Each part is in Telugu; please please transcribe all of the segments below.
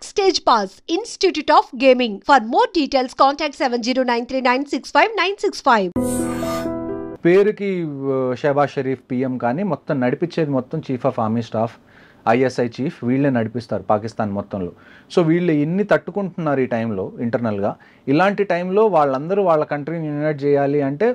Backstage Pass, Institute of Gaming. For more details, contact 7093965965965. పేరుకి షహబాజ్ షరీఫ్ పిఎం కానీ మొత్తం నడిపించేది మొత్తం chief of army staff, ISI chief, వీళ్ళే నడిపిస్తారు పాకిస్తాన్ మొత్తంలో. సో వీళ్ళు ఎన్ని తట్టుకుంటున్నారు ఈ టైంలో ఇంటర్నల్గా. ఇలాంటి టైంలో వాళ్ళందరూ వాళ్ళ కంట్రీని యునైట్ చేయాలి అంటే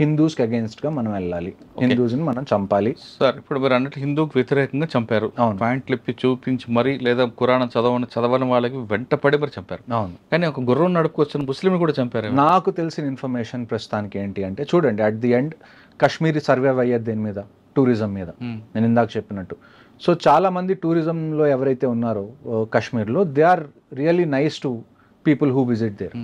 హిందూస్కి అగేన్స్ట్గా మనం వెళ్ళాలి, హిందూస్ని మనం చంపాలి. సార్ ఇప్పుడు మీరు అన్నట్టు హిందూకి వ్యతిరేకంగా చంపారు, పాయింట్లు ఇప్పి చూపించి మరీ, లేదా కురాన్ చదవని వాళ్ళకి వెంటపడి మరి చంపారు. అవును, కానీ ఒక గుర్రం నడుపుకొచ్చిన ముస్లిం కూడా చంపారు. నాకు తెలిసిన ఇన్ఫర్మేషన్ ప్రస్తుతానికి ఏంటి అంటే, చూడండి at the end Kashmiri survive అయ్యేది దేని మీద, టూరిజం మీద. నేను ఇందాక చెప్పినట్టు. సో చాలా మంది టూరిజంలో ఎవరైతే ఉన్నారో కాశ్మీర్లో, they are really nice to people who visit there,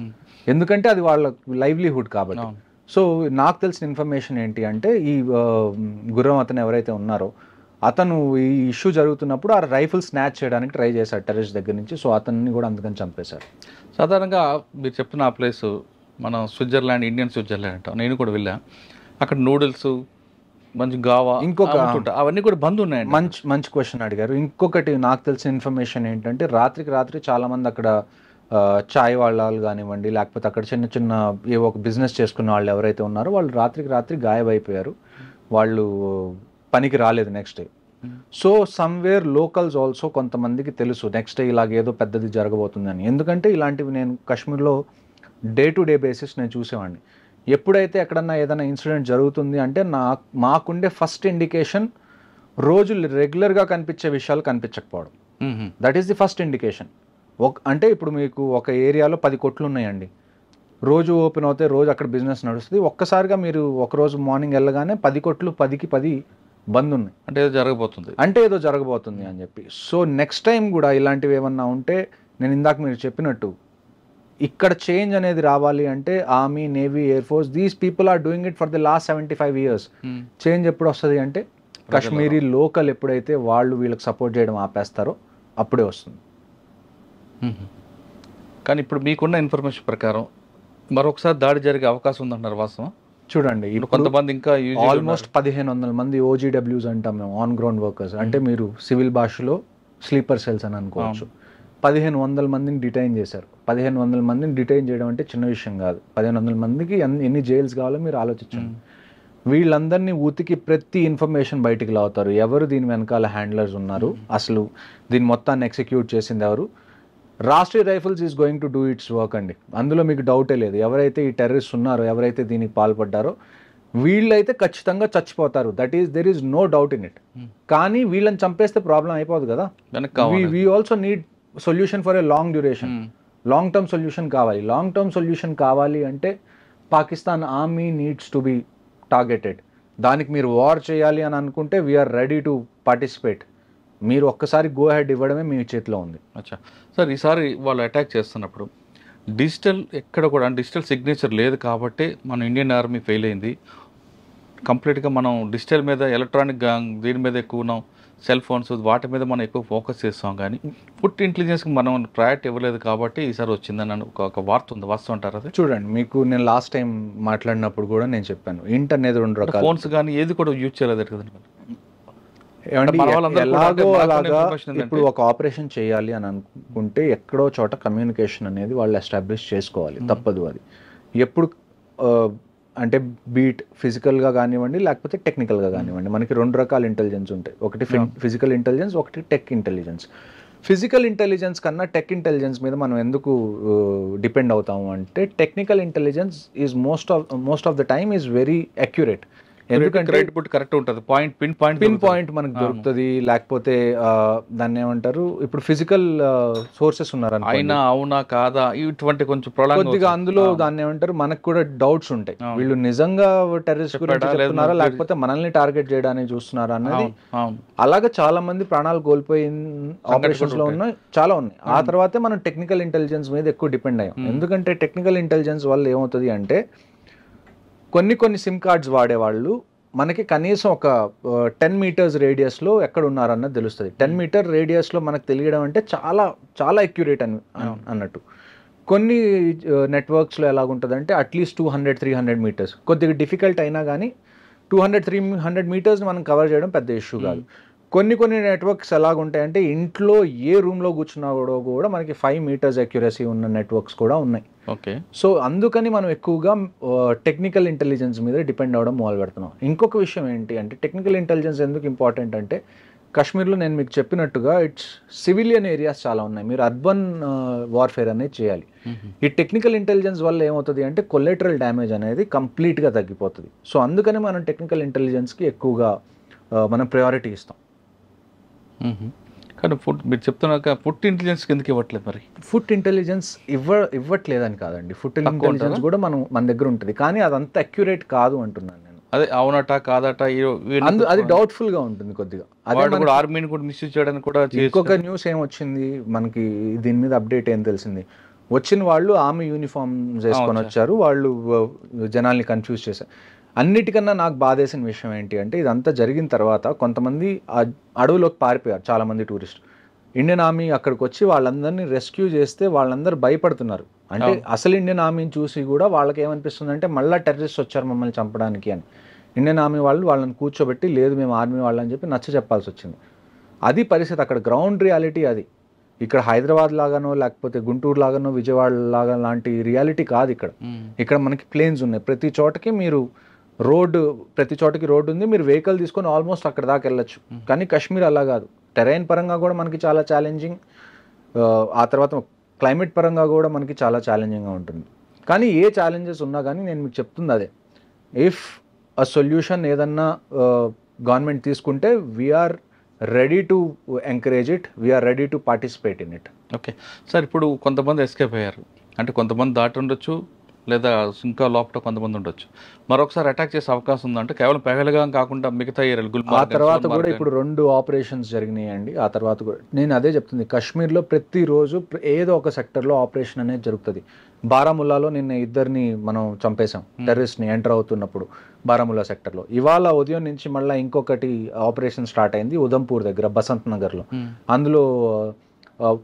ఎందుకంటే అది వాళ్ళ లైవ్లీహుడ్ కాబట్టి. సో నాకు తెలిసిన ఇన్ఫర్మేషన్ ఏంటి అంటే, ఈ గుర్రం అతను ఎవరైతే ఉన్నారో అతను ఈ ఇష్యూ జరుగుతున్నప్పుడు ఆ రైఫిల్ స్నాచ్ చేయడానికి ట్రై చేశాడు టెర్రరిస్ట్ దగ్గర నుంచి. సో అతన్ని కూడా అందుకని చంపేశారు. సాధారణంగా మీరు చెప్తున్న ఆ ప్లేస్ మనం స్విట్జర్లాండ్, ఇండియన్ స్విట్జర్లాండ్ అంటాం. నేను కూడా వెళ్ళా. అక్కడ నూడిల్స్, మంచి గావా, ఇంకొక అవన్నీ కూడా బంద్ ఉన్నాయండి. మంచి క్వశ్చన్ అడిగారు. ఇంకొకటి నాకు తెలిసిన ఇన్ఫర్మేషన్ ఏంటంటే, రాత్రికి రాత్రి చాలామంది అక్కడ చాయ్ వాళ్ళు కానివ్వండి, లేకపోతే అక్కడ చిన్న చిన్న ఏవో ఒక బిజినెస్ చేసుకున్న వాళ్ళు ఎవరైతే ఉన్నారో వాళ్ళు రాత్రికి రాత్రి గాయమైపోయారు. వాళ్ళు పనికి రాలేదు next day. So somewhere locals also కొంతమందికి తెలుసు నెక్స్ట్ డే ఇలాగేదో పెద్దది జరగబోతుందని. ఎందుకంటే ఇలాంటివి నేను కాశ్మీర్లో డే టు డే బేసిస్ నేను చూసేవాడిని. ఎప్పుడైతే ఎక్కడన్నా ఏదైనా ఇన్సిడెంట్ జరుగుతుంది అంటే మాకుండే ఫస్ట్ ఇండికేషన్ రోజు రెగ్యులర్గా కనిపించే విషయాలు కనిపించకపోవడం. That is the first indication. అంటే ఇప్పుడు మీకు ఒక ఏరియాలో 10 కొట్లు ఉన్నాయండి, రోజు ఓపెన్ అవుతాయి, రోజు అక్కడ బిజినెస్ నడుస్తుంది. ఒక్కసారిగా మీరు ఒకరోజు మార్నింగ్ వెళ్ళగానే 10 కొట్లు 10కి 10 బంద్ ఉన్నాయి, అంటే ఏదో జరగబోతుంది అని చెప్పి. సో నెక్స్ట్ టైం కూడా ఇలాంటివి ఏమన్నా ఉంటే, నేను ఇందాక మీరు చెప్పినట్టు ఇక్కడ చేంజ్ అనేది రావాలి అంటే army, navy, air force, these people are doing it for the last 75 years. Change ఎప్పుడు వస్తుంది అంటే కాశ్మీరీ లోకల్ ఎప్పుడైతే వాళ్ళు వీళ్ళకి సపోర్ట్ చేయడం ఆపేస్తారో అప్పుడే వస్తుంది. కానీ ఇప్పుడు మీకున్న ఇన్ఫర్మేషన్ ప్రకారం మరొకసారి దాడి జరిగే అవకాశం ఉందంటున్నారు, వాస్తవం? చూడండి, కొంతమంది ఇంకా ఆల్మోస్ట్ 1500 మంది OGWs అంటాం మేము, ఆన్ గ్రౌండ్ వర్కర్స్. అంటే మీరు సివిల్ భాషలో స్లీపర్ సెల్స్ అని అనుకోవచ్చు. 1500 మందిని డిటైన్ చేశారు. 1500 మందిని డిటైన్ చేయడం అంటే చిన్న విషయం కాదు. 1500 మందికి ఎన్ని జైల్స్ కావాలో మీరు ఆలోచించండి. వీళ్ళందరినీ ఉతికి ప్రతి ఇన్ఫర్మేషన్ బయటికి లావుతారు. ఎవరు దీని వెనకాల హ్యాండ్లర్స్ ఉన్నారు, అసలు దీని మొత్తాన్ని ఎగ్జిక్యూట్ చేసింది ఎవరు. Rashtriya rifles is going to do it's work అండి, అందులో మీకు డౌటే లేదు. ఎవరైతే ఈ టెర్రరిస్ట్ ఉన్నారో, ఎవరైతే దీనికి పాల్పడ్డారో వీళ్ళైతే ఖచ్చితంగా చచ్చిపోతారు. There is no doubt in it. కానీ వీళ్ళని చంపేస్తే ప్రాబ్లం అయిపోదు కదా. We also need solution for a long duration. Long term solution కావాలి. లాంగ్ టర్మ్ సొల్యూషన్ కావాలి అంటే Pakistan army needs to be targeted. దానికి మీరు వార్ చేయాలి అని అనుకుంటే వీఆర్ రెడీ టు పార్టిసిపేట్. మీరు ఒక్కసారి గో హెడ్ ఇవ్వడమే మీ చేతిలో ఉంది. అచ్చా సార్, ఈసారి వాళ్ళు అటాక్ చేస్తున్నప్పుడు ఎక్కడ కూడా డిజిటల్ సిగ్నేచర్ లేదు కాబట్టి మన ఇండియన్ ఆర్మీ ఫెయిల్ అయింది. కంప్లీట్గా మనం డిజిటల్ మీద, ఎలక్ట్రానిక్ దీని మీద ఎక్కువ ఉన్నాం, సెల్ ఫోన్స్ వాటి మీద మనం ఎక్కువ ఫోకస్ చేస్తాం. కానీ ఫుడ్ ఇంటెలిజెన్స్కి మనం ప్రయారిటీ ఇవ్వలేదు కాబట్టి ఈసారి వచ్చిందని ఒక వార్త ఉంది, వాస్తవం అంటారు అది? చూడండి, మీకు నేను లాస్ట్ టైం మాట్లాడినప్పుడు కూడా నేను చెప్పాను, ఇంట్ అనేది 2 రకాల ఫోన్స్ కానీ ఏది కూడా యూజ్ చేయలేదు కదండి. ఎలాగో అలాగా ఇప్పుడు ఒక ఆపరేషన్ చేయాలి అని అనుకుంటే ఎక్కడో చోట కమ్యూనికేషన్ అనేది వాళ్ళు ఎస్టాబ్లిష్ చేసుకోవాలి, తప్పదు. అది ఎప్పుడు అంటే బీట్ ఫిజికల్గా కానివ్వండి, లేకపోతే టెక్నికల్గా కానివ్వండి. మనకి 2 రకాల ఇంటెలిజెన్స్ ఉంటాయి. ఒకటి ఫిజికల్ ఇంటెలిజెన్స్, ఒకటి టెక్ ఇంటెలిజెన్స్. ఫిజికల్ ఇంటెలిజెన్స్ కన్నా టెక్ ఇంటెలిజెన్స్ మీద మనం ఎందుకు డిపెండ్ అవుతాము అంటే, technical intelligence is most of the time is very accurate. ఎందుకంటే కరెక్ట్ ఉంటుంది, పిన్ పాయింట్ మనకు దొరుకుతుంది. లేకపోతే దాన్ని ఏమంటారు, ఇప్పుడు ఫిజికల్ సోర్సెస్ ఉన్నారు అయినా అవునా కాదా ఇటువంటి కొంచెం కొద్దిగా అందులో దాన్ని ఏమంటారు, మనకు కూడా డౌట్స్ ఉంటాయి. వీళ్ళు నిజంగా టెర్రరిస్ట్ గురించి చెప్తున్నారా, లేకపోతే మనల్ని టార్గెట్ చేయడానికి చూస్తున్నారా అన్నది. అలాగే చాలా మంది ప్రాణాలు కోల్పోయిన ఆపరేషన్స్ లో చాలా ఉన్నాయి. ఆ తర్వాతే మనం టెక్నికల్ ఇంటెలిజెన్స్ మీద ఎక్కువ డిపెండ్ అయ్యాం. ఎందుకంటే టెక్నికల్ ఇంటెలిజెన్స్ వల్ల ఏమవుతుంది అంటే, కొన్ని సిమ్ కార్డ్స్ వాడేవాళ్ళు మనకి కనీసం ఒక 10 meters రేడియస్లో ఎక్కడ ఉన్నారన్నది తెలుస్తుంది. 10 meter రేడియస్లో మనకు తెలియడం అంటే చాలా చాలా అక్యురేట్ అన్నట్టు. కొన్ని నెట్వర్క్స్లో ఎలాగుంటుందంటే అట్లీస్ట్ 200-300 meters, కొద్దిగా డిఫికల్ట్ అయినా కానీ 200-300 meters మనం కవర్ చేయడం పెద్ద ఇష్యూ కాదు. కొన్ని నెట్వర్క్స్ ఎలాగుంటాయంటే ఇంట్లో ఏ రూమ్లో కూర్చున్నా కూడా మనకి 5 meters అక్యురసీ ఉన్న నెట్వర్క్స్ కూడా ఉన్నాయి. ఓకే. సో అందుకని మనం ఎక్కువగా టెక్నికల్ ఇంటెలిజెన్స్ మీద డిపెండ్ అవ్వడం మొదలు పెడుతున్నాం. ఇంకొక విషయం ఏంటి అంటే టెక్నికల్ ఇంటెలిజెన్స్ ఎందుకు ఇంపార్టెంట్ అంటే కాశ్మీర్లో నేను మీకు చెప్పినట్టుగా ఇట్స్ సివిలియన్ ఏరియాస్ చాలా ఉన్నాయి. మీరు అర్బన్ వార్ఫేర్ అనేది చేయాలి. ఈ టెక్నికల్ ఇంటెలిజెన్స్ వల్ల ఏమవుతుంది అంటే కొలెటరల్ డ్యామేజ్ అనేది కంప్లీట్గా తగ్గిపోతుంది. సో అందుకని మనం టెక్నికల్ ఇంటెలిజెన్స్కి ఎక్కువగా మనం ప్రయారిటీ ఇస్తాం. కానీ మీరు చెప్తున్నాక ఫుడ్ ఇంటెలిజెన్స్ ఎందుకు ఇవ్వట్లేదు మరి? ఫుడ్ ఇంటెలిజెన్స్ ఇవ్వట్లేదని కాదండి, ఫుడ్ ఇంటెలిజెన్స్ కూడా మన దగ్గర ఉంటుంది, కానీ అదంతా అక్యురేట్ కాదు అంటున్నాను నేను. అదే అవునట కాదట అది డౌట్ఫుల్ గా ఉంటుంది కొద్దిగా. అదే ఆర్మీని కూడా మిస్యూజ్ చేయడానికి కూడా. ఇంకొక న్యూస్ ఏమొచ్చింది మనకి దీని మీద అప్డేట్ ఏం తెలిసింది, వచ్చిన వాళ్ళు ఆర్మీ యూనిఫామ్ వేసుకొని వచ్చారు, వాళ్ళు జనాల్ని కన్ఫ్యూజ్ చేశారు. అన్నిటికన్నా నాకు బాధేసిన విషయం ఏంటి అంటే ఇదంతా జరిగిన తర్వాత కొంతమంది అడవులోకి పారిపోయారు చాలామంది టూరిస్ట్. ఇండియన్ ఆర్మీ అక్కడికి వచ్చి వాళ్ళందరినీ రెస్క్యూ చేస్తే వాళ్ళందరూ భయపడుతున్నారు. అంటే అసలు ఇండియన్ ఆర్మీని చూసి కూడా వాళ్ళకి ఏమనిపిస్తుంది అంటే మళ్ళీ టెర్రరిస్ట్ వచ్చారు మమ్మల్ని చంపడానికి అని. ఇండియన్ ఆర్మీ వాళ్ళని కూర్చోబెట్టి లేదు మేము ఆర్మీ వాళ్ళని చెప్పి నచ్చ చెప్పాల్సి వచ్చింది. అది పరిస్థితి, అక్కడ గ్రౌండ్ రియాలిటీ అది. ఇక్కడ హైదరాబాద్ లాగానో లేకపోతే గుంటూరు లాగానో విజయవాడ లాగా లాంటి రియాలిటీ కాదు ఇక్కడ. ఇక్కడ మనకి ప్లేన్స్ ఉన్నాయి, ప్రతి చోటకి మీరు ప్రతి చోటకి రోడ్డు ఉంది, మీరు వెహికల్ తీసుకొని ఆల్మోస్ట్ అక్కడ దాకా వెళ్ళొచ్చు. కానీ కాశ్మీర్ అలా కాదు, టెరైన్ పరంగా కూడా మనకి చాలా ఛాలెంజింగ్, ఆ తర్వాత క్లైమేట్ పరంగా కూడా మనకి చాలా ఛాలెంజింగ్గా ఉంటుంది. కానీ ఏ ఛాలెంజెస్ ఉన్నా కానీ నేను మీకు చెప్తుంది అదే, ఇఫ్ అ సొల్యూషన్ ఏదన్నా గవర్నమెంట్ తీసుకుంటే we are ready to encourage it, we are ready to participate in it. Okay sir, ఇప్పుడు కొంతమంది ఎస్కేప్ అయ్యారు అంటే కొంతమంది దాటి ఉండొచ్చు, లేదా ఇంకా లోపల కొంతమంది ఉండొచ్చు. మరొకసారి అటాక్ చేసే అవకాశం ఉందంటే కేవలం పెహల్గాం కాకుండా మిగతా ఏరియాలు ఆ తర్వాత కూడా ఇప్పుడు 2 ఆపరేషన్స్ జరిగినాయండి. ఆ తర్వాత కూడా నేను అదే చెప్తుంది, కాశ్మీర్లో ప్రతిరోజు ఏదో ఒక సెక్టర్లో ఆపరేషన్ అనేది జరుగుతుంది. బారాముల్లాలో నిన్న 2 మనం చంపేశాం టెర్రరిస్ట్ని ఎంటర్ అవుతున్నప్పుడు బారాముల్లా సెక్టర్లో. ఇవాళ ఉదయం నుంచి మళ్ళీ ఇంకొకటి ఆపరేషన్ స్టార్ట్ అయింది ఉదంపూర్ దగ్గర బసంత్ నగర్లో. అందులో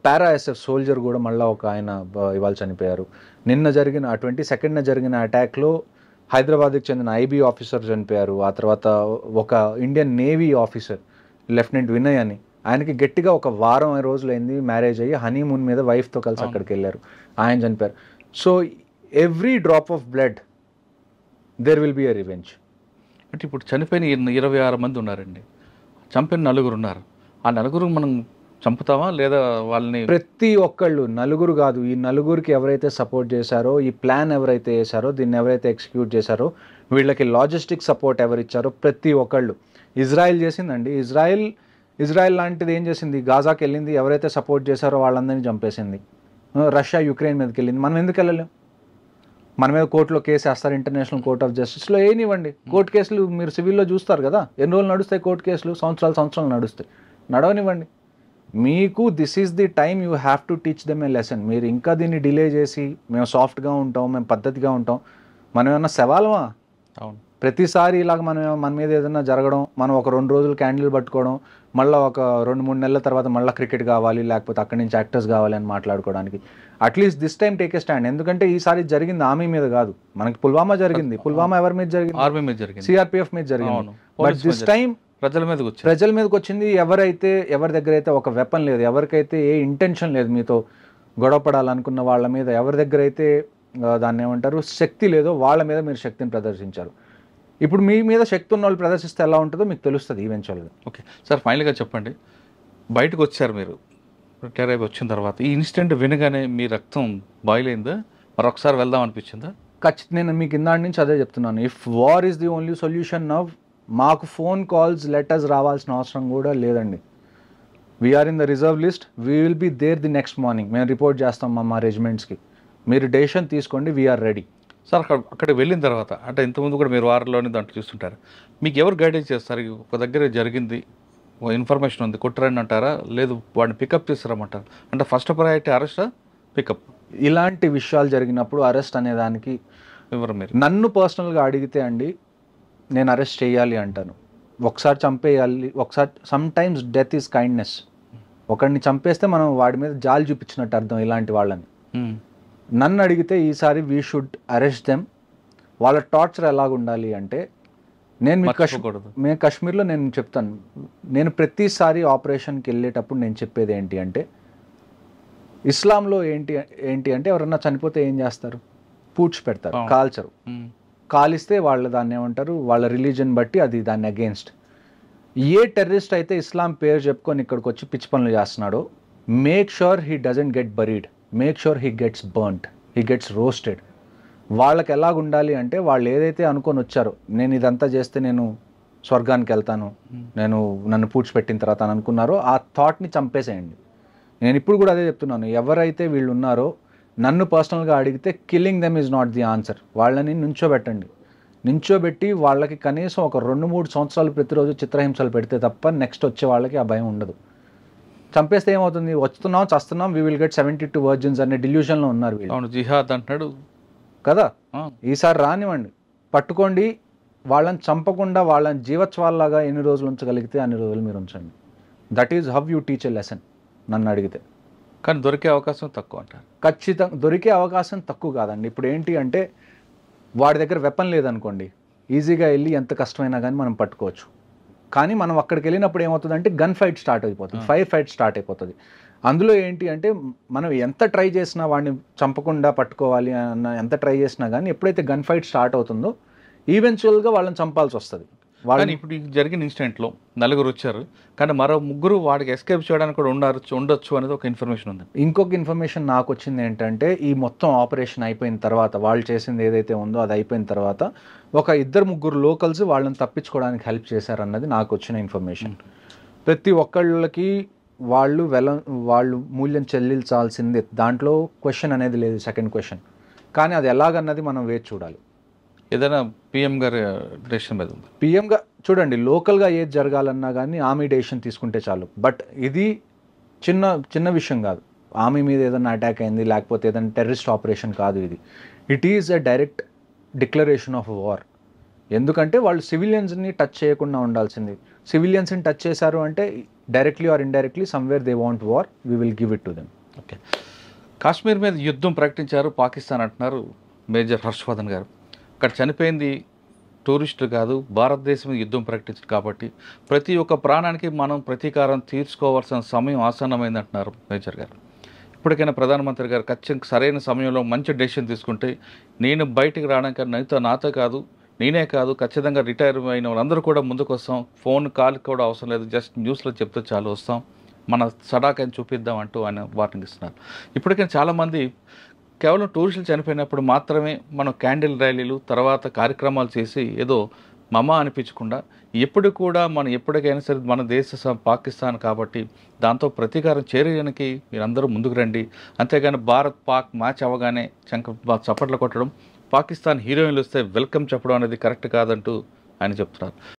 పారాఎస్ఎఫ్ సోల్జర్ కూడా మళ్ళీ ఒక ఆయన ఇవాళ చనిపోయారు. నిన్న జరిగిన 22న జరిగిన అటాక్లో హైదరాబాద్కి చెందిన ఐబీ ఆఫీసర్ చనిపోయారు. ఆ తర్వాత ఒక Indian navy officer lieutenant Vinay అని, ఆయనకి గట్టిగా ఒక వారం రోజులైంది మ్యారేజ్ అయ్యి హనీమూన్ మీద వైఫ్తో కలిసి అక్కడికి వెళ్ళారు, ఆయన చనిపోయారు. So every drop of blood there will be a revenge. అంటే ఇప్పుడు చనిపోయిన 26 మంది ఉన్నారండి, చంపిన 4 ఉన్నారు. ఆ 4 మనం చంపుతావా లేదా వాళ్ళని? ప్రతి ఒక్కళ్ళు, 4 కాదు, ఈ 4కి ఎవరైతే సపోర్ట్ చేశారో, ఈ ప్లాన్ ఎవరైతే వేశారో, దీన్ని ఎవరైతే ఎగ్జిక్యూట్ చేశారో, వీళ్ళకి లాజిస్టిక్ సపోర్ట్ ఎవరిచ్చారో ప్రతి ఒక్కళ్ళు. ఇజ్రాయెల్ చేసిందండి, ఇజ్రాయెల్ లాంటిది ఏం చేసింది, గాజాకి వెళ్ళింది, ఎవరైతే సపోర్ట్ చేశారో వాళ్ళందరినీ చంపేసింది. రష్యా యుక్రెయిన్ మీదకి వెళ్ళింది, మనం ఎందుకు వెళ్ళలేం? మన మీద కోర్టులో కేసు వేస్తారు, ఇంటర్నేషనల్ కోర్ట్ ఆఫ్ జస్టిస్లో ఏనివ్వండి. కోర్టు కేసులు మీరు సివిల్లో చూస్తారు కదా, ఎన్ని రోజులు నడుస్తాయి కోర్టు కేసులు? సంవత్సరాలు నడుస్తాయి, నడవనివ్వండి. మీకు this is the time you have to teach them A lesson. మీరు ఇంకా దీన్ని డిలే చేసి మేము సాఫ్ట్గా ఉంటాం, మేము పద్ధతిగా ఉంటాం, మనం ఏమన్నా సవాలమా? అవును, ప్రతిసారి ఇలాగ మన మీద ఏదైనా జరగడం, మనం ఒక 2 రోజులు క్యాండిల్ పట్టుకోవడం, మళ్ళీ ఒక 2-3 నెలల తర్వాత మళ్ళీ క్రికెట్ కావాలి, లేకపోతే అక్కడి నుంచి యాక్టర్స్ కావాలి అని మాట్లాడుకోవడానికి. At least this time take a stand. ఎందుకంటే ఈసారి జరిగింది ఆర్మీ మీద కాదు, మనకి పుల్వామా జరిగింది. పుల్వామా ఎవరి మీద జరిగింది? ఆర్మీ మీద జరిగింది, సిఆర్పిఎఫ్ మీద జరిగింది. బట్ దిస్ టైం ప్రజల మీదకి వచ్చింది. ఎవరి దగ్గర అయితే ఒక వెపన్ లేదు, ఎవరికైతే ఏ ఇంటెన్షన్ లేదు మీతో గొడవపడాలనుకున్న వాళ్ళ మీద, ఎవరి దగ్గర అయితే దాన్ని ఏమంటారు శక్తి లేదో వాళ్ళ మీద మీరు శక్తిని ప్రదర్శించారు. ఇప్పుడు మీ మీద శక్తి ఉన్న వాళ్ళు ప్రదర్శిస్తే ఎలా ఉంటుందో మీకు తెలుస్తుంది ఈవెన్చువల్గా. ఓకే సార్, ఫైనల్గా చెప్పండి, బయటకు వచ్చారు మీరు రిటైర్ అయిపోయి వచ్చిన తర్వాత, ఈ ఇన్సిడెంట్ వినగానే మీ రక్తం బాయిల్ అయిందా? మరొకసారి వెళ్దాం అనిపించిందా? ఖచ్చితంగా నేను మీకు ఇందాటి నుంచి అదే చెప్తున్నాను, if war is the only solution now, మాకు ఫోన్ కాల్స్ లెటర్స్ రావాల్సిన అవసరం కూడా లేదండి. We are in the reserve list, we will be there the next morning. మేము రిపోర్ట్ చేస్తాం మా రెజిమెంట్స్కి, మీరు డెసిషన్ తీసుకోండి, వీఆర్ రెడీ. సార్ అక్కడ వెళ్ళిన తర్వాత అంటే ఇంతకుముందు కూడా మీరు వారంలోనే దాంట్లో చూస్తుంటారు, మీకు ఎవరు గైడెన్స్ చేస్తారు? ఒక దగ్గర జరిగింది, ఇన్ఫర్మేషన్ ఉంది, కొట్టరండి అంటారా, లేదు వాడిని పికప్ చేస్తారమంటారు? అంటే ఫస్ట్ ప్రయారిటీ అరెస్టా పికప్? ఇలాంటి విషయాలు జరిగినప్పుడు అరెస్ట్ అనేదానికి ఎవరు మీరు నన్ను పర్సనల్గా అడిగితే అండి, నేను అరెస్ట్ చేయాలి అంటాను. ఒకసారి చంపేయాలి, ఒకసారి some times death is kindness. ఒకరిని చంపేస్తే మనం వాడి మీద జాలి చూపించినట్టు అర్థం ఇలాంటి వాళ్ళని. నన్ను అడిగితే ఈసారి వీ షుడ్ అరెస్ట్ దెమ్. వాళ్ళ టార్చర్ ఎలాగుండాలి అంటే నేను మర్చిపోకూడదు. మేము కాశ్మీర్లో నేను చెప్తాను, నేను ప్రతిసారి ఆపరేషన్కి వెళ్ళేటప్పుడు నేను చెప్పేది ఏంటి అంటే, ఇస్లాంలో ఏంటి ఏంటి అంటే ఎవరన్నా చనిపోతే ఏం చేస్తారు? పూడ్చి పెడతారు, కాల్చరు. కాలిస్తే వాళ్ళు దాన్ని ఏమంటారు, వాళ్ళ రిలీజన్ బట్టి అది దాన్ని అగేన్స్ట్. ఏ టెర్రరిస్ట్ అయితే ఇస్లాం పేరు చెప్పుకొని ఇక్కడికి వచ్చి పిచ్చి పనులు చేస్తున్నాడో, make sure he doesn't get buried, make sure he gets burnt, he gets roasted. వాళ్ళకి ఎలాగ ఉండాలి అంటే, వాళ్ళు ఏదైతే అనుకొని వచ్చారో, నేను ఇదంతా చేస్తే నేను స్వర్గానికి వెళ్తాను, నేను నన్ను పూడ్చిపెట్టిన తర్వాత అని అనుకున్నారో, ఆ థాట్ని చంపేసేయండి. నేను ఇప్పుడు కూడా అదే చెప్తున్నాను, ఎవరైతే వీళ్ళు ఉన్నారో నన్ను పర్సనల్గా అడిగితే killing them is not the answer. వాళ్ళని నుంచోబెట్టండి, నుంచోబెట్టి వాళ్ళకి కనీసం ఒక 2-3 సంవత్సరాలు ప్రతిరోజు చిత్రహింసలు పెడితే తప్ప నెక్స్ట్ వచ్చే వాళ్ళకి ఆ భయం ఉండదు. చంపేస్తే ఏమవుతుంది, వస్తున్నాం చస్తున్నాం, వీ విల్ గెట్ 72 వర్జిన్స్ అనే డిల్యూషన్లో ఉన్నారు వీళ్ళు. అవును, జిహాద్ అంటున్నాడు కదా. ఈసారి రానివ్వండి, పట్టుకోండి, వాళ్ళని చంపకుండా వాళ్ళని జీవోత్సవాల్లాగా ఎన్ని రోజులు ఉంచగలిగితే అన్ని రోజులు మీరు ఉంచండి. That is how you teach a lesson నన్ను అడిగితే. కానీ దొరికే అవకాశం తక్కువ అంటారు. ఖచ్చితంగా దొరికే అవకాశం తక్కువ కాదండి. ఇప్పుడు ఏంటి అంటే, వాడి దగ్గర వెపన్ లేదనుకోండి, ఈజీగా వెళ్ళి ఎంత కష్టమైనా కానీ మనం పట్టుకోవచ్చు. కానీ మనం అక్కడికి వెళ్ళినప్పుడు ఏమవుతుందంటే గన్ ఫైట్ స్టార్ట్ అయిపోతుంది, ఫైర్ ఫైట్ స్టార్ట్ అయిపోతుంది. అందులో ఏంటి అంటే, మనం ఎంత ట్రై చేసినా వాడిని చంపకుండా పట్టుకోవాలి అన్న ఎంత ట్రై చేసినా కానీ ఎప్పుడైతే గన్ ఫైట్ స్టార్ట్ అవుతుందో ఈవెన్చువల్గా వాళ్ళని చంపాల్సి వస్తుంది. కానీ ఇప్పుడు జరిగిన ఇన్సిడెంట్లో 4 వచ్చారు, కానీ మరో 3 వాడికి ఎస్కేప్ చేయడానికి కూడా ఉండొచ్చు అనేది ఒక ఇన్ఫర్మేషన్ ఉంది. ఇంకొక ఇన్ఫర్మేషన్ నాకు వచ్చింది ఏంటంటే, ఈ మొత్తం ఆపరేషన్ అయిపోయిన తర్వాత, వాళ్ళు చేసింది ఏదైతే ఉందో అది అయిపోయిన తర్వాత, ఒక 2-3 లోకల్స్ వాళ్ళని తప్పించుకోవడానికి హెల్ప్ చేశారన్నది నాకు వచ్చిన ఇన్ఫర్మేషన్. ప్రతి ఒక్కళ్ళకి వాళ్ళు మూల్యం చెల్లించాల్సిందే, దాంట్లో క్వశ్చన్ అనేది లేదు, సెకండ్ క్వశ్చన్. కానీ అది ఎలాగన్నది మనం వేచి చూడాలి. ఏదైనా పిఎం గారి డెసిషన్ మీద ఉంది. పిఎంగా చూడండి, లోకల్గా ఏది జరగాలన్నా కానీ ఆర్మీ డెసిషన్ తీసుకుంటే చాలు. బట్ ఇది చిన్న విషయం కాదు. ఆర్మీ మీద ఏదైనా అటాక్ అయింది, లేకపోతే ఏదైనా టెర్రరిస్ట్ ఆపరేషన్ కాదు ఇది. It is a direct declaration of war. ఎందుకంటే వాళ్ళు సివిలియన్స్ని టచ్ చేయకుండా ఉండాల్సింది. సివిలియన్స్ని టచ్ చేశారు అంటే directly or indirectly somewhere they want war, we will give it to them. Okay, Kashmir మీద యుద్ధం ప్రకటించారు పాకిస్తాన్ అంటున్నారు మేజర్ హర్షవర్ధన్ గారు. అక్కడ చనిపోయింది టూరిస్టులు కాదు, భారతదేశం మీద యుద్ధం ప్రకటించారు. కాబట్టి ప్రతి ఒక్క ప్రాణానికి మనం ప్రతీకారం తీర్చుకోవాల్సిన సమయం ఆసన్నమైంది అంటున్నారు మేజర్ గారు. ఇప్పటికైనా ప్రధానమంత్రి గారు ఖచ్చితంగా సరైన సమయంలో మంచి డెసిషన్ తీసుకుంటే, నేను బయటికి రావడానికి నాతో కాదు, నేనే కాదు, ఖచ్చితంగా రిటైర్ అయిన వాళ్ళందరూ కూడా ముందుకు వస్తాం. ఫోన్ కాల్ కూడా అవసరం లేదు, జస్ట్ న్యూస్లో చెప్తే చాలు, వస్తాం, మన సడాకని చూపిద్దాం అంటూ ఆయన వార్నింగ్ ఇస్తున్నారు. ఇప్పటికైనా చాలామంది కేవలం టూరిస్టులు చనిపోయినప్పుడు మాత్రమే మనం క్యాండిల్ ర్యాలీలు తర్వాత కార్యక్రమాలు చేసి ఏదో మమ అనిపించకుండా, ఎప్పుడు కూడా మనం ఎప్పటికైనా సరే మన దేశ పాకిస్తాన్ కాబట్టి దాంతో ప్రతీకారం చేయడానికి మీరందరూ ముందుకు రండి. అంతేగాని భారత్ పాక్ మ్యాచ్ అవ్వగానే చప్పట్లు కొట్టడం, పాకిస్తాన్ హీరోయిన్లు వస్తే వెల్కమ్ చెప్పడం అనేది కరెక్ట్ కాదంటూ ఆయన చెప్తున్నారు.